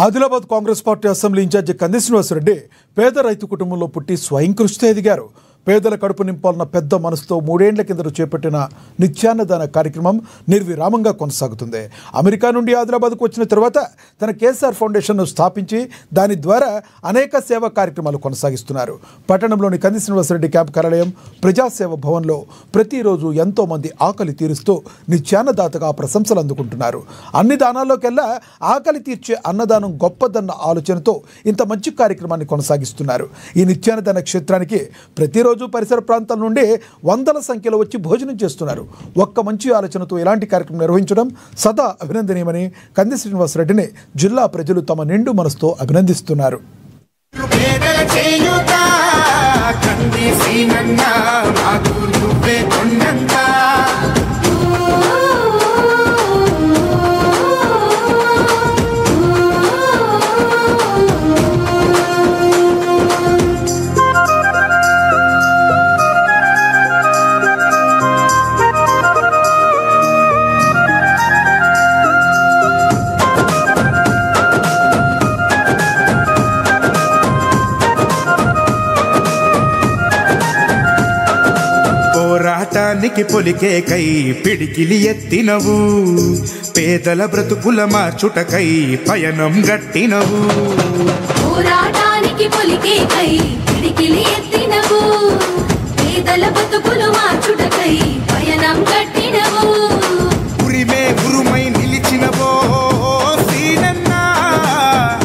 Adilabad Congress party assembly incharge కంది శ్రీనివాసరెడ్డి పేద రైతు కుటుంబంలో పుట్టి స్వయం కృషితో ఎదిగారు. పేదల కడుపు నింపాలన్న పెద్ద మనసుతో 3 ఏళ్ల కిందట చేపట్టిన నిత్యాన్నదాన కార్యక్రమం నిర్విరామంగా కొనసాగుతుంది. అమెరికా నుండి ఆదిలాబాద్కు వచ్చిన తర్వాత తన కేసీఆర్ ఫౌండేషన్ను స్థాపించి దాని ద్వారా అనేక సేవా కార్యక్రమాలు కొనసాగిస్తున్నారు. పట్టణంలోని కంది శ్రీనివాసరెడ్డి క్యాంప్ కార్యాలయం ప్రజాసేవ భవన్లో ప్రతిరోజు ఎంతో మంది ఆకలి తీరుస్తూ నిత్యాన్నదాతగా ప్రశంసలు అందుకుంటున్నారు. అన్ని దానాల్లోకెల్లా ఆకలి తీర్చే అన్నదానం గొప్పదన్న ఆలోచనతో ఇంత మంచి కార్యక్రమాన్ని కొనసాగిస్తున్నారు. ఈ నిత్యాన్నదాన క్షేత్రానికి ప్రతిరోజు పరిసర ప్రాంతాల నుండి వందల సంఖ్యలో వచ్చి భోజనం చేస్తున్నారు. ఒక్క మంచి ఆలోచనతో ఇలాంటి కార్యక్రమం నిర్వహించడం సదా అభినందనీయమని కంది శ్రీనివాసరెడ్డిని జిల్లా ప్రజలు తమ నిండు మనసుతో అభినందిస్తున్నారు. పోరాటానికి పొలికే కై పిడికిలి ఎత్తినవు, పేదల బ్రతుకుల మార్చుటకై పయనం గట్టినవు. పోరాటానికి పొలికే కై పిడికిలి ఎత్తినవు, పేదల బ్రతుకులు మార్చుటకై పయనం గట్టినవు. ఉరిమే ఉరుమై నిలిచినవో సీనన్నా,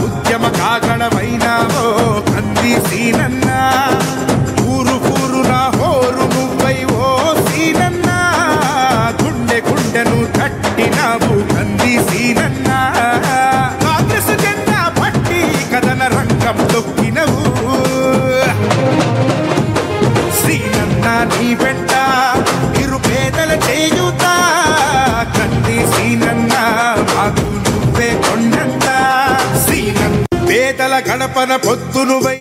ఉద్యమ కాగడమైనావో కంది సీనన్నా. ఊరు ఊరున హోరు నువ్వై ఓ సీనన్నా, గుండె గుండెను తట్టినావు కంది సీనన్నా. కాంగ్రెస్ జెండా పట్టి కథన రంగం తొక్కినవు సీనన్నా. నీ వెంట నిరుపేదల చేయుతా కంది సీనన్నా, మాకు నువ్వే కొండంతా సీనన్నా. పేదల గడపన పొద్దునువై